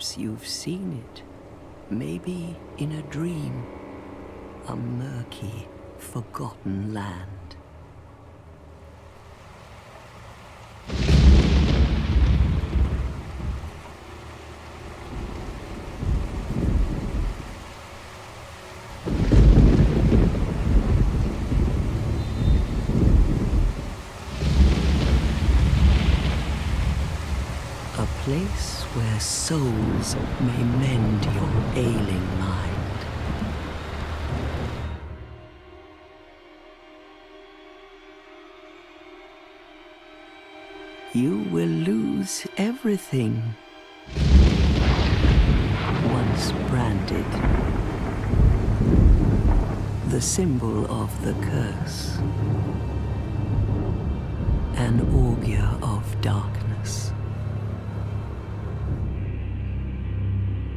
Perhaps you've seen it. Maybe in a dream. A murky, forgotten land. A place where souls may mend your ailing mind. You will lose everything once branded. The symbol of the curse. An augur of darkness.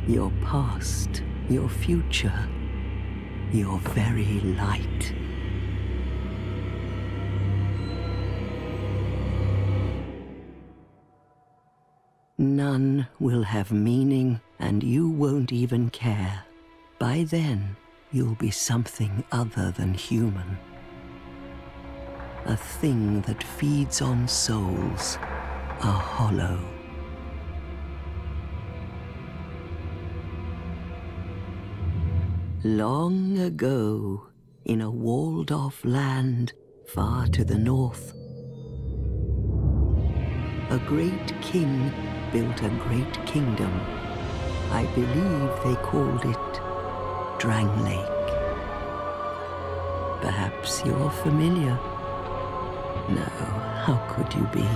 Your past, your future, your very light. None will have meaning, and you won't even care. By then, you'll be something other than human. A thing that feeds on souls, a hollow. Long ago, in a walled-off land far to the north, a great king built a great kingdom. I believe they called it Drang Lake. Perhaps you're familiar. No, how could you be?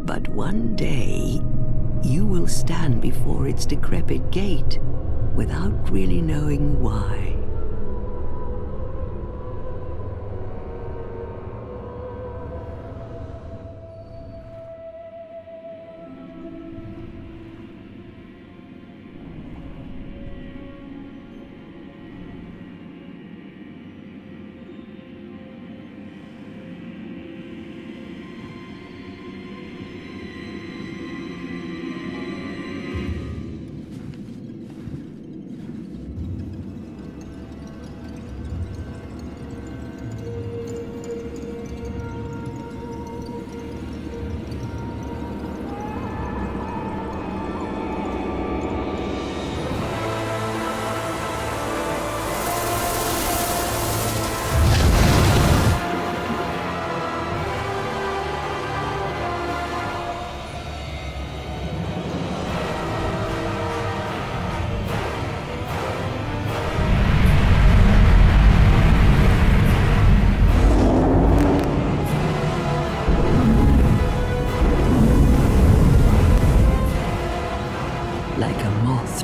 But one day, you will stand before its decrepit gate without really knowing why.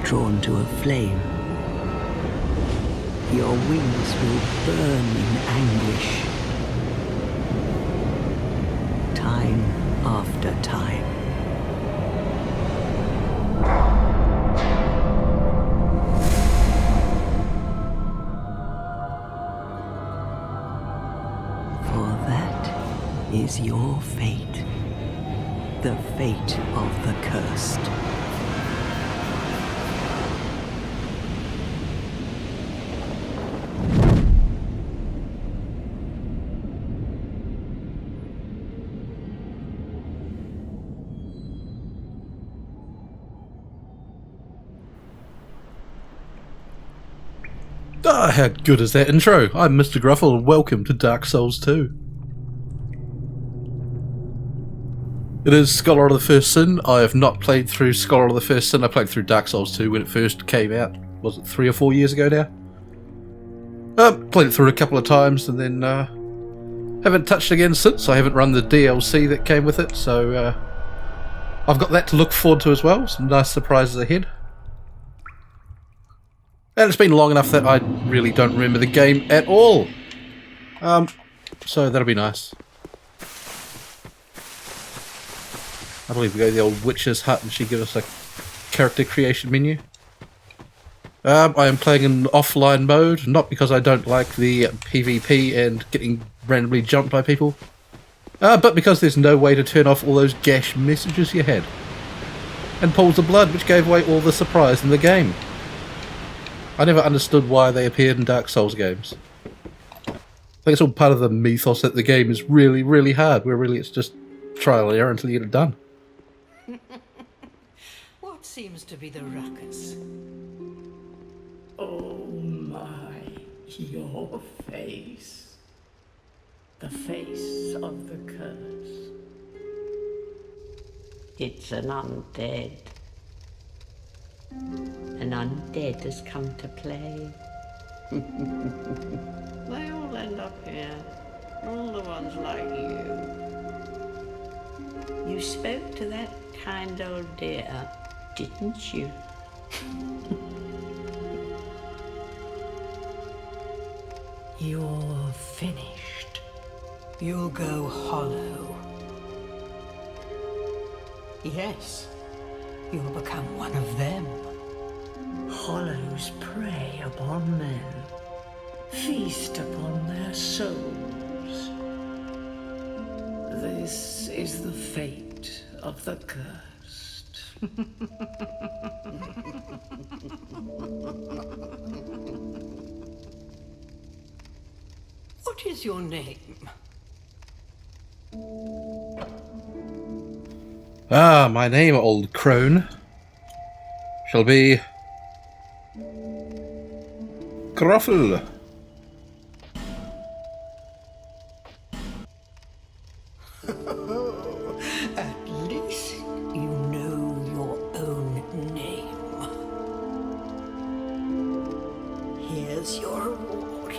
Drawn to a flame. Your wings will burn in anguish. Time after time. For that is your fate. The fate of the cursed. Ah, how good is that intro? I'm Mr. Gruffle and welcome to Dark Souls 2. It is Scholar of the First Sin. I have not played through Scholar of the First Sin. I played through Dark Souls 2 when it first came out. Was it 3 or 4 years ago now? Played it through a couple of times and then haven't touched it again since. I haven't run the DLC that came with it, so I've got that to look forward to as well. Some nice surprises ahead. And it's been long enough that I really don't remember the game at all. So that'll be nice. I believe we go to the old witch's hut and she gives us a character creation menu. I am playing in offline mode, not because I don't like the PvP and getting randomly jumped by people, but because there's no way to turn off all those gash messages you had. and pools of blood, which gave away all the surprise in the game. I never understood why they appeared in Dark Souls games. I think it's all part of the mythos that the game is really, really hard, where really it's just trial and error until you get it done. What seems to be the ruckus? Oh my, your face. The face of the curse. It's an undead. An undead has come to play. They all end up here. All the ones like you. You spoke to that kind old dear, didn't you? You're finished. You'll go hollow. Yes, you'll become one of them. Hollows prey upon men, feast upon their souls. This is the fate of the cursed. What is your name? Ah, my name, old crone, shall be Gruffle. At least you know your own name. Here's your reward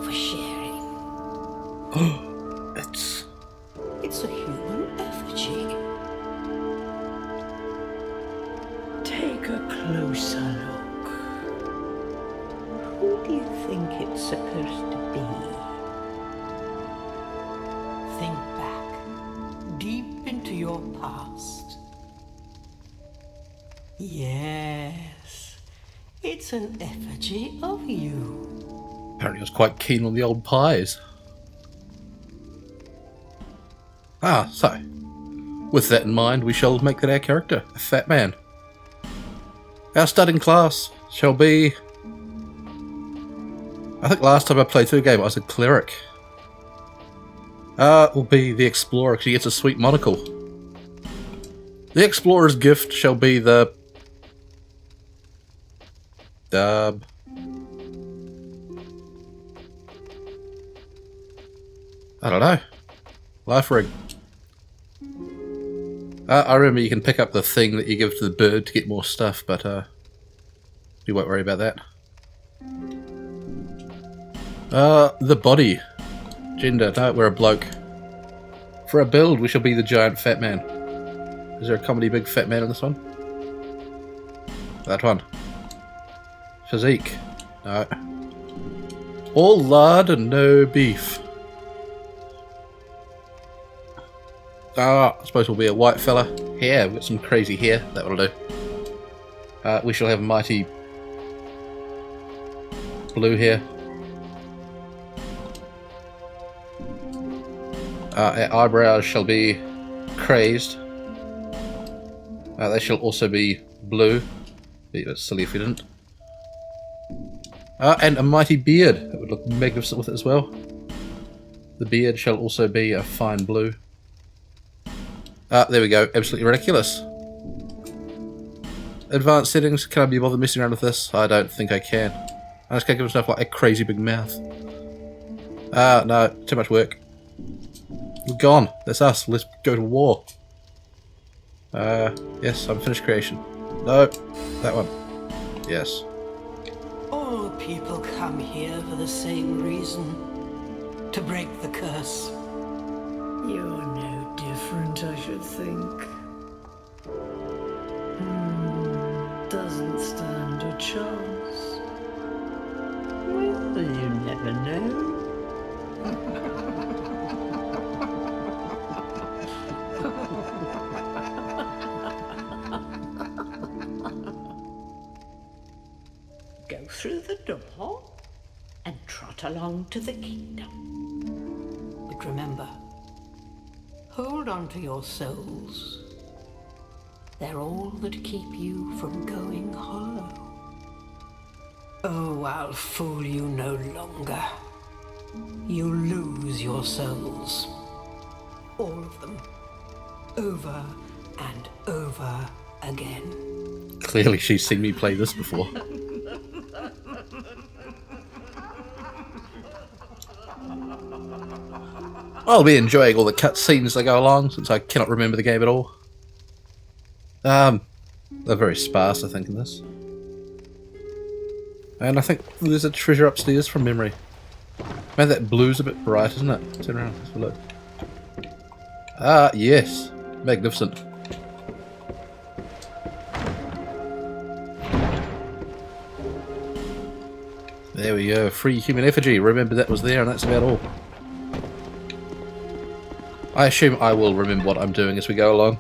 for sharing. It's a human effigy. Take a closer look. Who do you think it's supposed to be? Think back, deep into your past. Yes, it's an effigy of you. Apparently I was quite keen on the old pies. Ah, so, with that in mind, we shall make that our character, a fat man. Our starting class shall be... I think last time I played through the game I was a cleric. Will be the explorer, because he gets a sweet monocle. The explorer's gift shall be the... I don't know. Life ring. I remember you can pick up the thing that you give to the bird to get more stuff, but we won't worry about that. The body. Gender. No, we're a bloke. For a build, we shall be the giant fat man. Is there a comedy big fat man in this one? That one. Physique. No. All lard and no beef. I suppose we'll be a white fella. Hair, we've got some crazy hair. That will do. We shall have mighty blue hair. Our eyebrows shall be crazed. They shall also be blue. Be a bit silly if we didn't. And a mighty beard. That would look magnificent with it as well. The beard shall also be a fine blue. There we go. Absolutely ridiculous. Advanced settings. Can I be bothered messing around with this? I don't think I can. I just can't give myself like a crazy big mouth. No. Too much work. We're gone. That's us. Let's go to war. Yes, I'm finished creation. No. That one. Yes. All people come here for the same reason. To break the curse. You're no different, I should think. Doesn't stand a chance. Well, you never know. Go through the door and trot along to the kingdom. But remember, hold on to your souls. They're all that keep you from going hollow. Oh, I'll fool you no longer. You lose your souls. All of them. Over and over again. Clearly she's seen me play this before. I'll be enjoying all the cutscenes as I go along, since I cannot remember the game at all. They're very sparse, I think, in this. And I think there's a treasure upstairs from memory. Man, that blue's a bit bright, isn't it? Turn around, let's have a look. Ah, yes. Magnificent. There we go. Free human effigy. Remember that was there, and that's about all. I assume I will remember what I'm doing as we go along.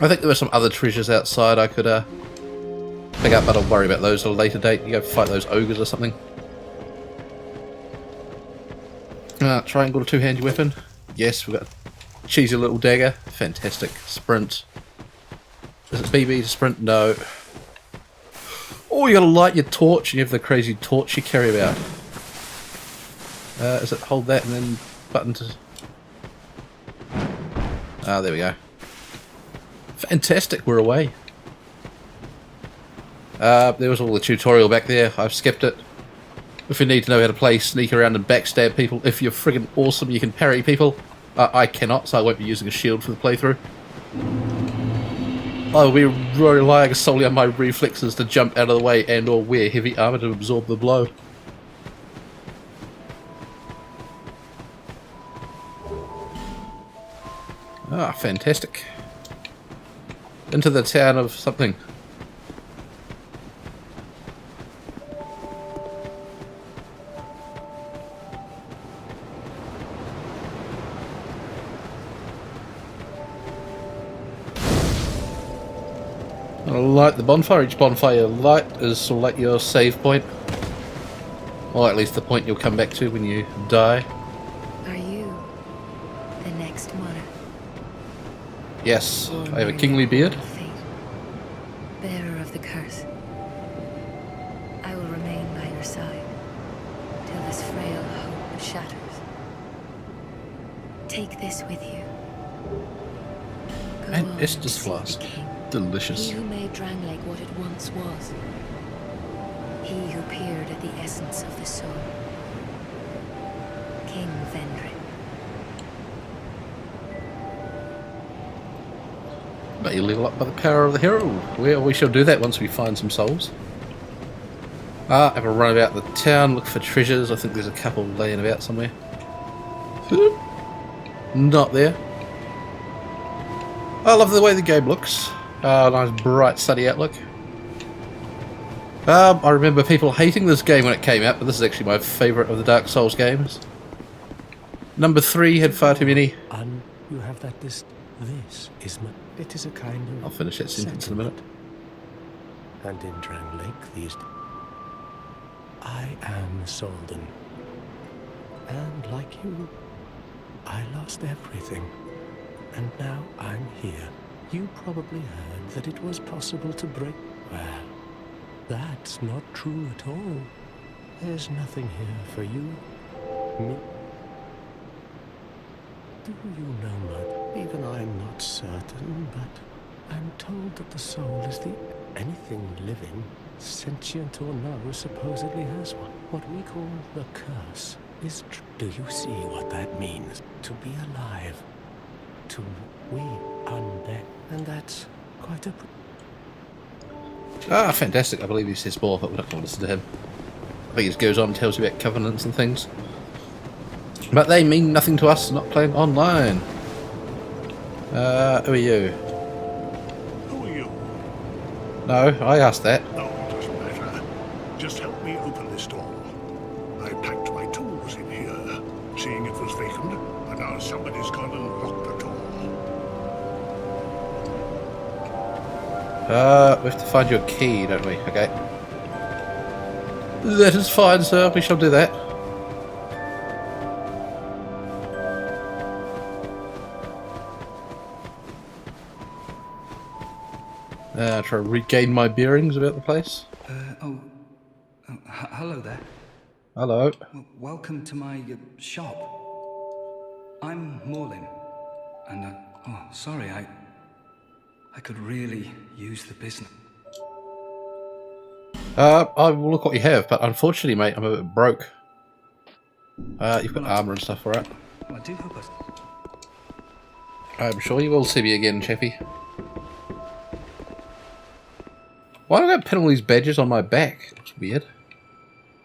I think there were some other treasures outside I could pick up, but I'll worry about those at a later date. You go fight those ogres or something. Triangle two-handed weapon. Yes, we've got a cheesy little dagger. Fantastic. Sprint. Is it BB to sprint? No. Oh, you gotta light your torch and you have the crazy torch you carry about. Is it hold that and then button to... Ah, there we go. Fantastic, we're away. There was all the tutorial back there. I've skipped it. If you need to know how to play, sneak around and backstab people. If you're friggin' awesome, you can parry people. I cannot, so I won't be using a shield for the playthrough. I will be relying solely on my reflexes to jump out of the way and or wear heavy armour to absorb the blow. Ah, fantastic. Into the town of something. Light the bonfire. Each bonfire light is sort of like your save point. Or at least the point you'll come back to when you die. Are you the next monarch? Yes, I have a kingly beard. Fate, bearer of the curse. I will remain by your side till this frail hope shatters. Take this with you. Go And on Estus to see the flask. king. Delicious. He who made Drangleic what it once was. He who peered at the essence of the soul. King Vendrick. But you level up by the power of the herald. Well, we shall do that once we find some souls. Have a run about the town, look for treasures. I think there's a couple laying about somewhere. Not there. I love the way the game looks. Nice bright sunny outlook. I remember people hating this game when it came out, but this is actually my favourite of the Dark Souls games. Number 3 had far too many. And you have that this is it is a kind of I'll finish that sentence in a minute. And in Drangleic these I am Soldan. And like you, I lost everything. And now I'm here. You probably heard that it was possible to break... Well, that's not true at all. There's nothing here for you. Me. Do you know much? Even I'm not certain, but I'm told that the soul is the anything living, sentient or no, supposedly has one. What we call the curse is do you see what that means? To be alive. To we undead. And that's quite a... Fantastic. I believe he says more, but we don't want to listen to him. I think he goes on and tells you about covenants and things. But they mean nothing to us not playing online. Who are you? Who are you? No, I asked that. Oh, it doesn't matter. Just help me open this door. I packed my tools in here, seeing it was vacant, and now somebody's gone and locked the door. We have to find your key, don't we? Okay. That is fine, sir. We shall do that. Try to regain my bearings about the place. Hello there. Hello. Welcome to my shop. I'm Morlin, and sorry, I could really use the business. I will look what you have, but unfortunately, mate, I'm a bit broke. You've got armor and stuff, alright? Well, I do hope I'm sure you will see me again, Chappie. Why do I pin all these badges on my back? It's weird.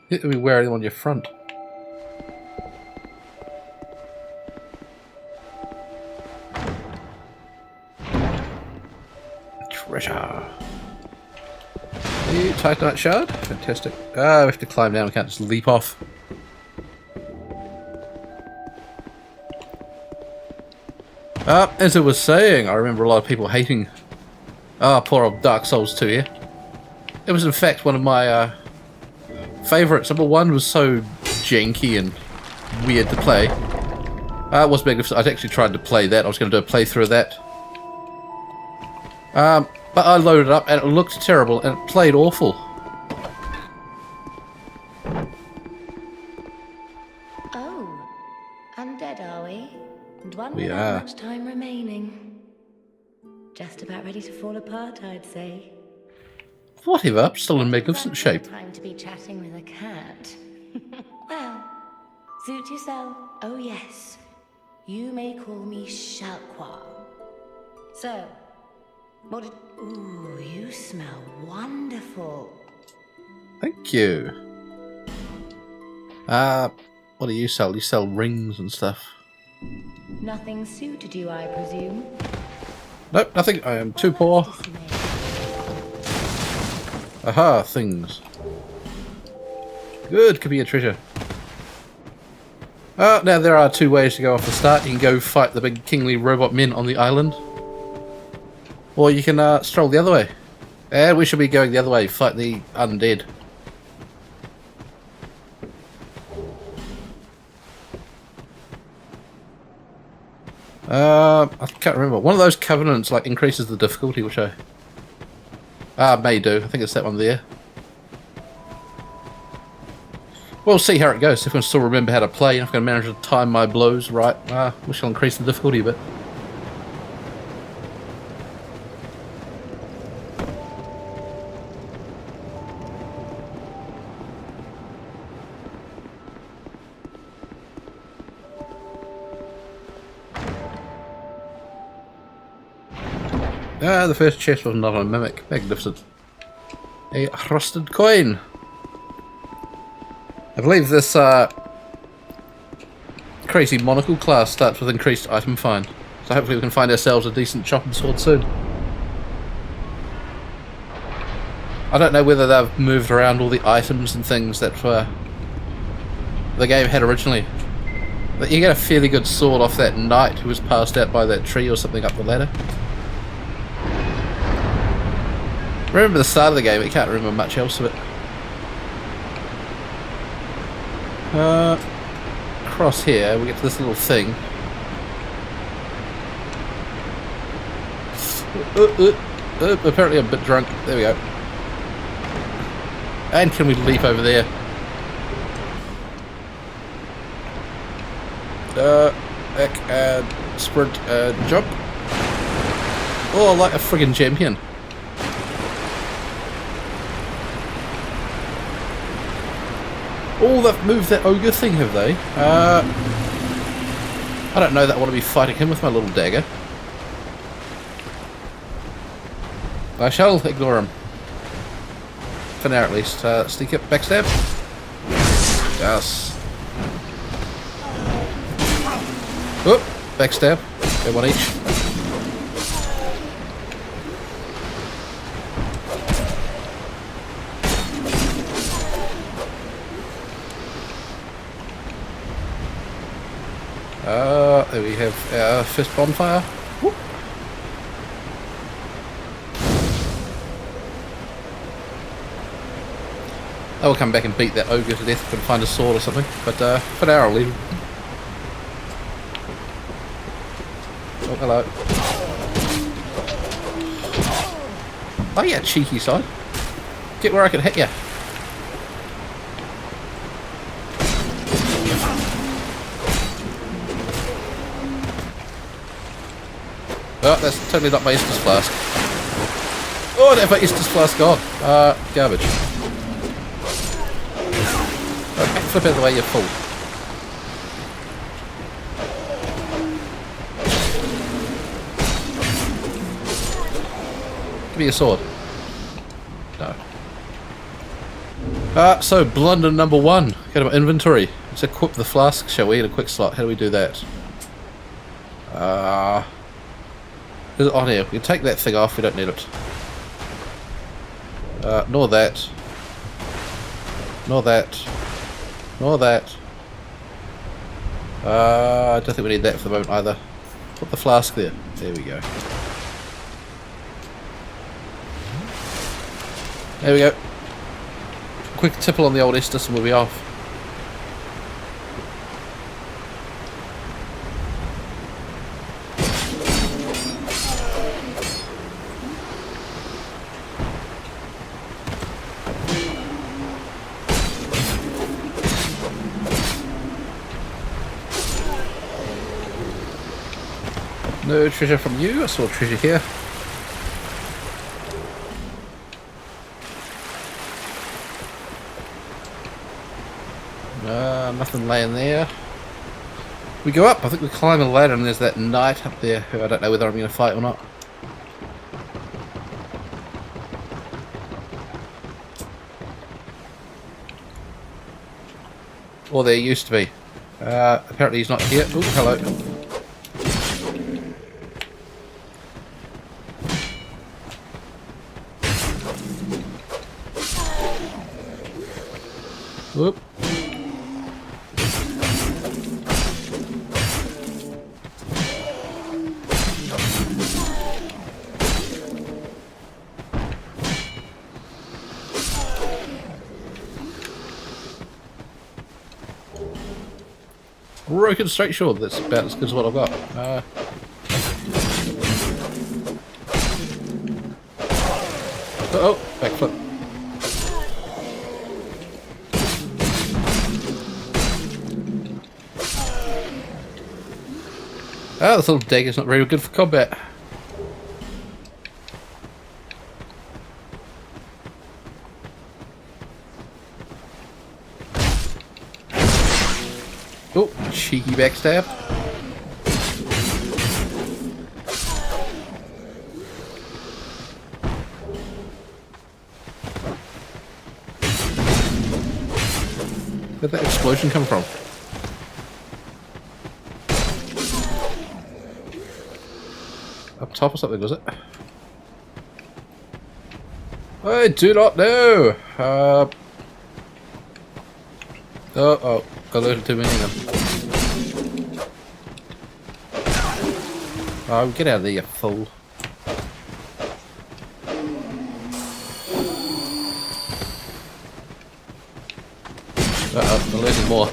You should be wearing them on your front. Treasure. Titanite shard? Fantastic. Ah, we have to climb down, we can't just leap off. As I was saying, I remember a lot of people hating poor old Dark Souls 2 here. It was in fact one of my favourites. Number 1 was so janky and weird to play. It was magnificent. I'd actually tried to play that. I was going to do a playthrough of that. But I loaded it up and it looked terrible and it played awful. Oh, undead are we? And one We without are. much time remaining. Just about ready to fall apart, I'd say. Whatever, still in magnificent shape. Time to be chatting with a cat. Well, suit yourself. Oh yes, you may call me Shalqua. So, what did... Ooh, you smell wonderful. Thank you. What do you sell? You sell rings and stuff. Nothing suited you, I presume? Nope, nothing. I am too poor. Aha, things. Good, could be a treasure. Now there are 2 ways to go off the start. You can go fight the big kingly robot men on the island. Or you can stroll the other way. And we should be going the other way, fight the undead. I can't remember. One of those covenants like increases the difficulty, which I may do. I think it's that one there. We'll see how it goes. If I can still remember how to play, if I can manage to time my blows right, we shall increase the difficulty a bit. The first chest was not a mimic. Magnificent. A rusted coin. I believe this crazy monocle class starts with increased item find. So hopefully we can find ourselves a decent chopping sword soon. I don't know whether they've moved around all the items and things that the game had originally. But you get a fairly good sword off that knight who was passed out by that tree or something up the ladder. Remember the start of the game, but you can't remember much else of it. Across here, we get to this little thing. Apparently I'm a bit drunk. There we go. And can we leap over there? Back, sprint, jump. Oh, like a friggin' champion. Oh, they've moved that ogre thing, have they? I don't know that I want to be fighting him with my little dagger. I shall ignore him. For now, at least. Sneak up, backstab. Yes. Oh, backstab. Go one each. There we have our first bonfire. Whoop. I will come back and beat that ogre to death if I can find a sword or something, but for now I'll leave him. Oh, hello. Oh yeah, cheeky side. Get where I can hit you. Oh, that's totally not my Estus flask. Oh, I have my Estus flask gone. Garbage. Okay, flip out of the way, you're full. Give me a sword. No. So blunder number 1. Go to my inventory. Let's equip the flask, shall we, in a quick slot. How do we do that? Is it on here? We can take that thing off, we don't need it. Nor that. Nor that. Nor that. I don't think we need that for the moment either. Put the flask there. There we go. There we go. Quick tipple on the old Estus and we'll be off. No treasure from you. I saw treasure here. Nothing laying there. We go up. I think we climb a ladder and there's that knight up there who I don't know whether I'm going to fight or not. Or there used to be. Apparently he's not here. Oh, hello. Whoop. Broken straight sword, that's about as good as what I've got. Uh-oh, backflip. This little dagger's not very good for combat. Oh, cheeky backstab. Where'd that explosion come from? Up top or something, was it? I do not know! Oh, alerted too many of them. Oh, get out of there, you fool. Uh-oh, alerted more.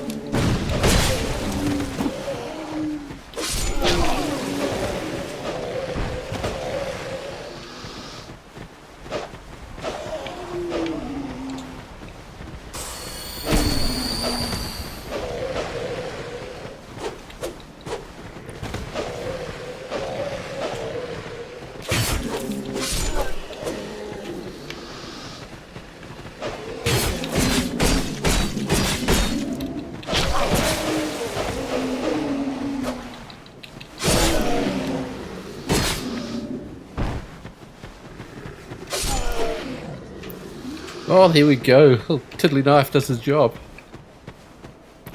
Oh, here we go. Little tiddly knife does his job.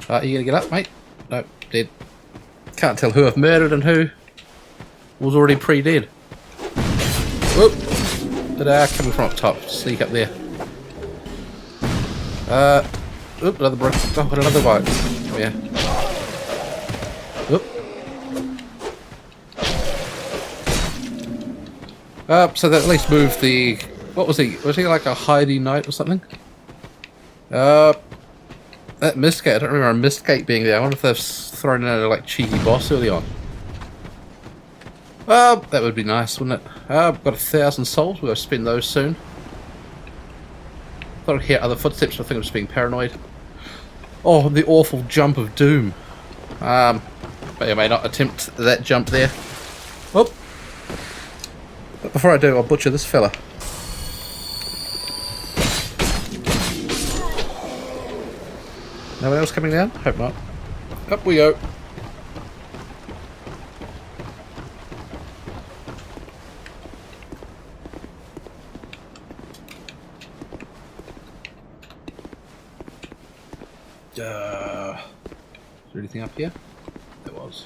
Are you gonna get up, mate? No, dead. Can't tell who I've murdered and who was already pre-dead. Whoop! Coming from up top. Sneak up there. Oop, another broken. Oh, another one. Come here. Oop. So that at least moved the. What was he? Was he like a Heidi knight or something? That Mistgate. I don't remember a Mistgate being there. I wonder if they've thrown in a like cheeky boss early on. Well, that would be nice, wouldn't it? I've got 1,000 souls. We'll spend those soon. Thought I'd hear other footsteps, but I think I'm just being paranoid. Oh, the awful jump of doom. May or may not attempt that jump there. Oh! But before I do, I'll butcher this fella. No one else coming down? Hope not. Up we go. Is there anything up here? There was.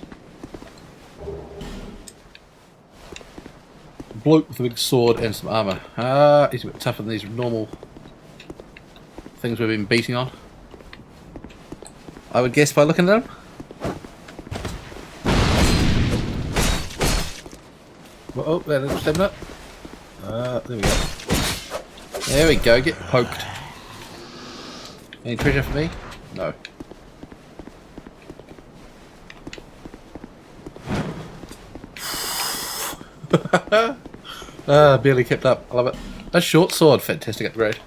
A bloke with a big sword and some armour. He's a bit tougher than these normal things we've been beating on. I would guess by looking at him. Oh, there, stepping up. There we go. There we go, get poked. Any treasure for me? No. Barely kept up. I love it. A short sword, fantastic upgrade.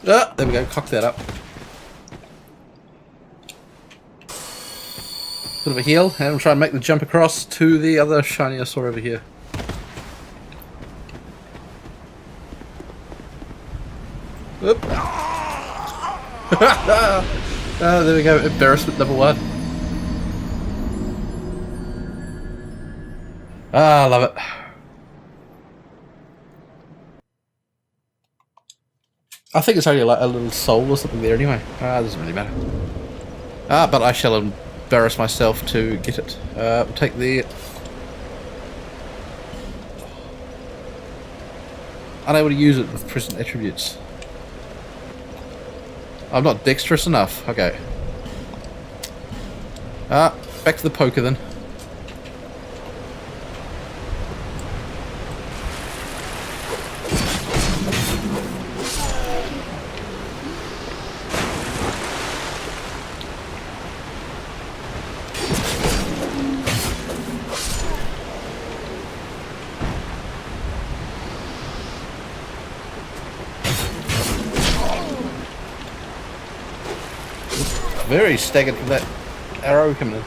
There we go, cock that up. Bit of a heal, and we'll try and make the jump across to the other shinier sword over here. Oop. There we go, embarrassment number 1. I love it. I think it's only like a little soul or something there anyway. Doesn't really matter. But I shall embarrass myself to get it. We'll take the... Unable to use it with present attributes. I'm not dexterous enough. Okay. Back to the poker then. Very staggered from that arrow coming in.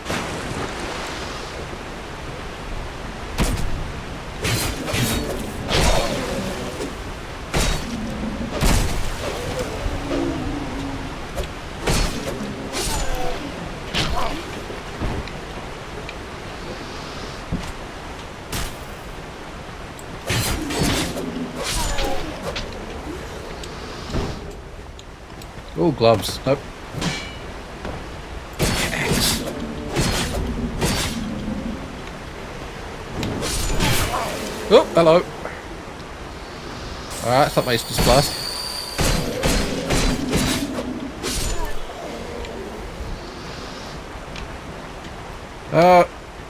Oh, gloves. Nope. Oh, hello. Alright, it's not my Easter blast.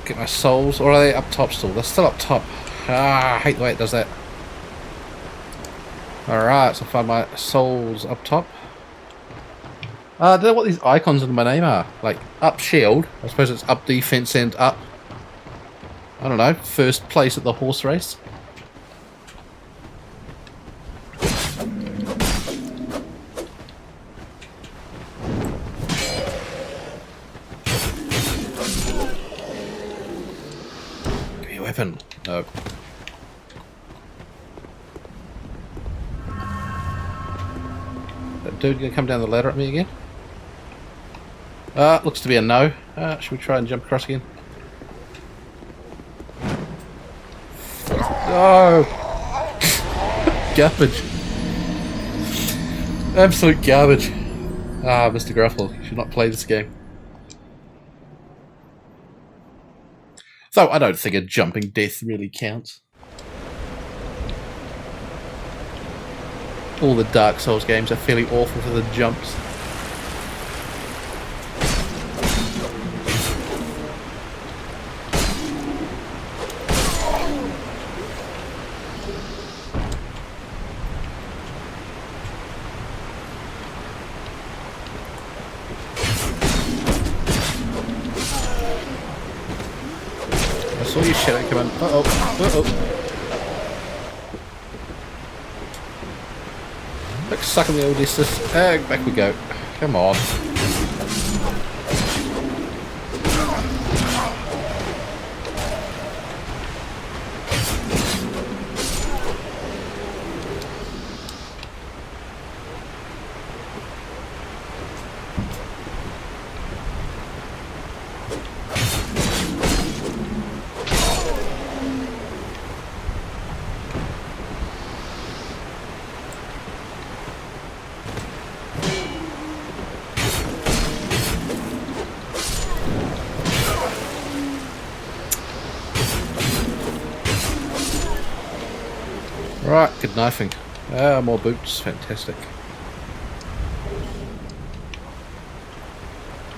Get my souls. Or are they up top still? They're still up top. I hate the way it does that. Alright, so I find my souls up top. I don't know what these icons under my name are. Like, up shield. I suppose it's up defense and up. I don't know, first place at the horse race. Give me a weapon. No. That dude gonna come down the ladder at me again? Looks to be a no. Should we try and jump across again? No! Garbage. Absolute garbage. Mr. Gruffle, you should not play this game. Though I don't think a jumping death really counts. All the Dark Souls games are fairly awful for the jumps. Please, Shadow, come on. Uh-oh. Uh-oh. Look, sucking the old distance. Back we go. Come on. Right, good knifing. More boots, fantastic.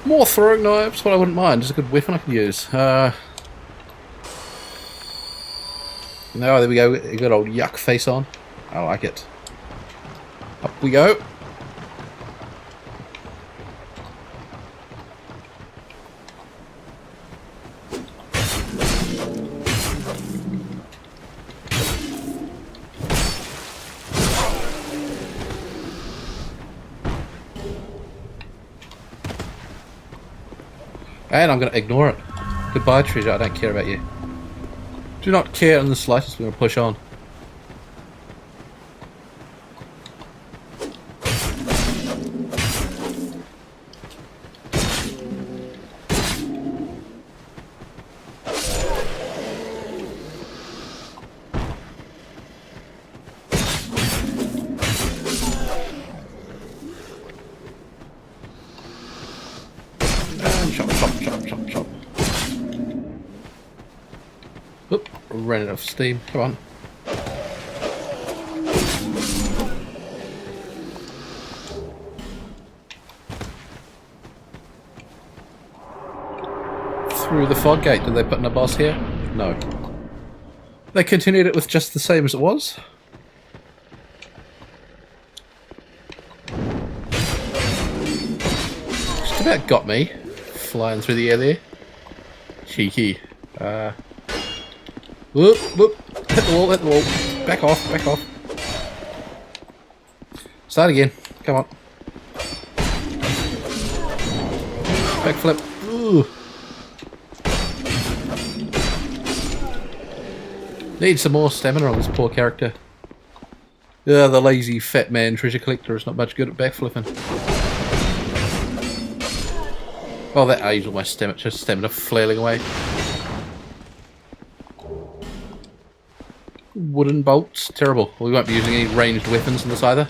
More throwing knives, what I wouldn't mind. It's a good weapon I can use. Now there we go, a good old yuck face on. I like it. Up we go. And I'm going to ignore it. Goodbye, treasure. I don't care about you. Do not care in the slightest. We're going to push on. Oop, ran out of steam. Come on. Through the fog gate. Did they put in a boss here? No. They continued it with just the same as it was. Just about got me. Flying through the air there. Cheeky. Whoop, whoop. Hit the wall, hit the wall. Back off, back off. Start again. Come on. Backflip. Ooh. Need some more stamina on this poor character. Yeah, the lazy fat man treasure collector is not much good at backflipping. Oh, that aged all my stamina flailing away. Wooden bolts. Terrible. We won't be using any ranged weapons in this either.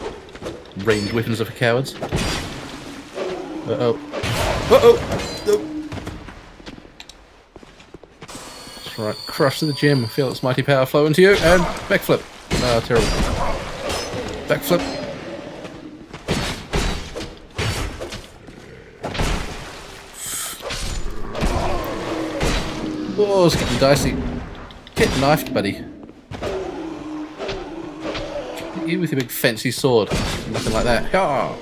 Ranged weapons are for cowards. Uh-oh. Uh-oh! Oh. That's right. Crush to the gem. Feel its mighty power flow into you. And backflip. Oh, terrible. Backflip. Oh, it's getting dicey. Get knifed, buddy. You with your big fancy sword. Nothing like that. Yeah.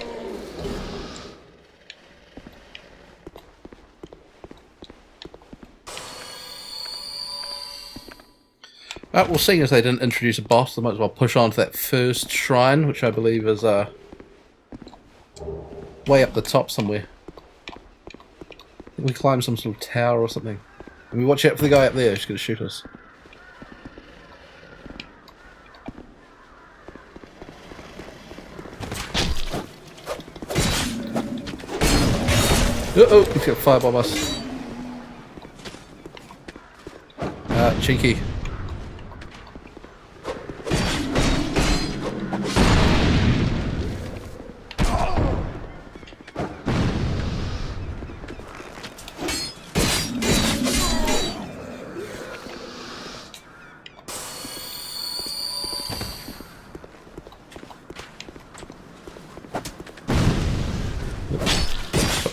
Well, seeing as they didn't introduce a boss, they might as well push on to that first shrine, which I believe is way up the top somewhere. I think we climb some sort of tower or something. And we watch out for the guy up there, he's going to shoot us. Uh-oh, he's got a firebomb us. Cheeky.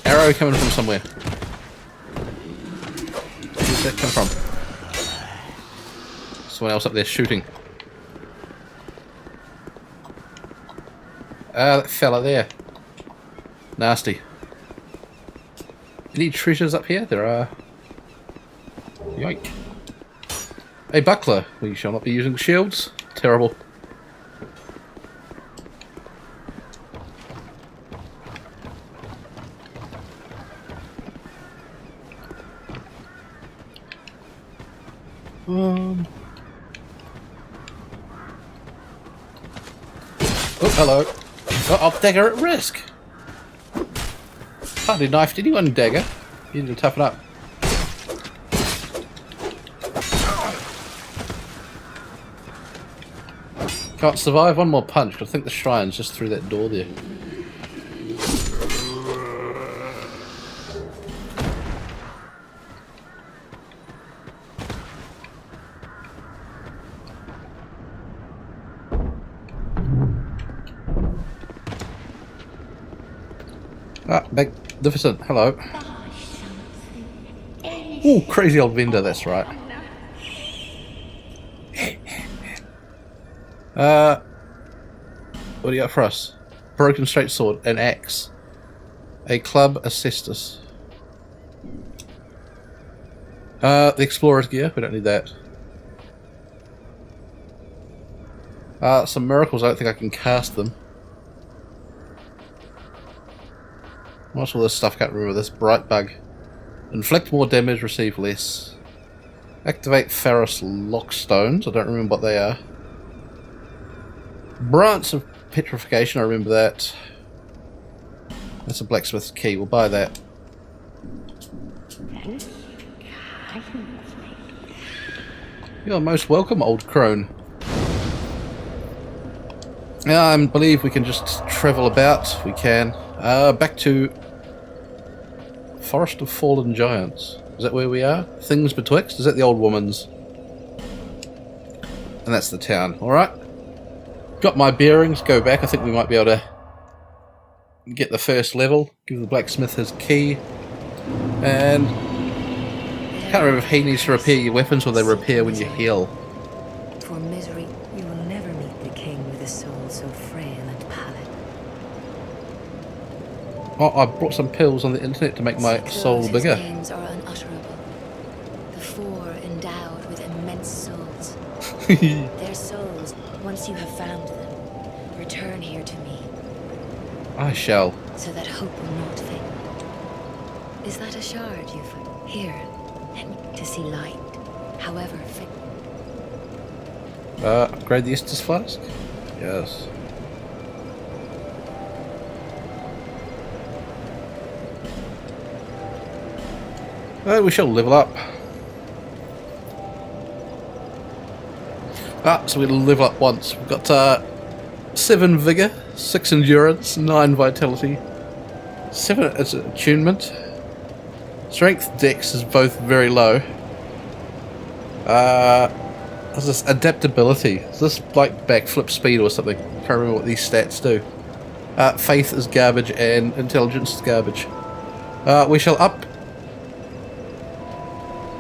Arrow coming from somewhere. Where's that come from? Someone else up there shooting. That fella there. Nasty. Any treasures up here? There are. Yoink. A buckler. We shall not be using shields. Terrible. Oh, hello. Oh, Dagger at risk. Hardly knifed anyone, Dagger. You need to toughen up. Can't survive one more punch, but I think the shrine's just through that door there. Ah, magnificent. Hello. Ooh, crazy old vendor, that's right. What do you got for us? Broken straight sword, an axe, a club, a cestus. The explorer's gear, we don't need that. Some miracles, I don't think I can cast them. What's all this stuff? Can't remember this. Bright bug. Inflict more damage, receive less. Activate Ferrous Lockstones. I don't remember what they are. Branch of Petrification. I remember that. That's a blacksmith's key. We'll buy that. You're most welcome, old crone. Yeah, I believe we can just travel about. We can. Back to Forest of Fallen Giants. Is that where we are? Things Betwixt? Is that the old woman's? And that's the town. Alright. Got my bearings. Go back. I think we might be able to get the first level. Give the blacksmith his key. And I can't remember if he needs to repair your weapons or they repair when you heal. For misery, you will never meet the king with a soul so frail and pallid. Oh, I brought some pills on the internet to make my soul bigger. His names are unutterable. The four endowed with immense souls. Their souls, once you have found them, return here to me. I shall. So that hope will not fail. Is that a shard you've... Here, let me to see light, however fit. Upgrade the Estus Flask? Yes. We shall level up. So we'll level up once. We've got 7 Vigor, 6 Endurance, 9 Vitality, 7 as attunement. Strength, Dex is both very low. What's this? Adaptability. Is this like backflip speed or something? Can't remember what these stats do. Faith is garbage and intelligence is garbage. We shall up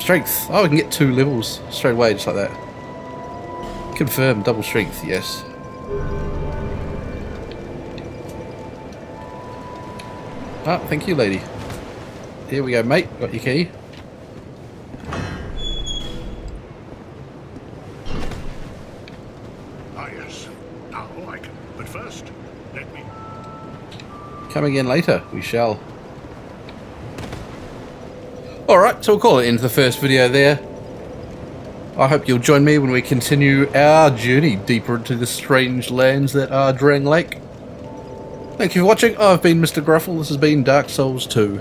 strength. Oh, we can get 2 levels straight away, just like that. Confirm double strength, yes. Ah, thank you, lady. Here we go, mate. Got your key. Ah, yes. Now I can. But first, let me... Come again later. We shall. Alright, so we'll call it into the first video there. I hope you'll join me when we continue our journey deeper into the strange lands that are Drang Lake. Thank you for watching. I've been Mr. Gruffle. This has been Dark Souls 2.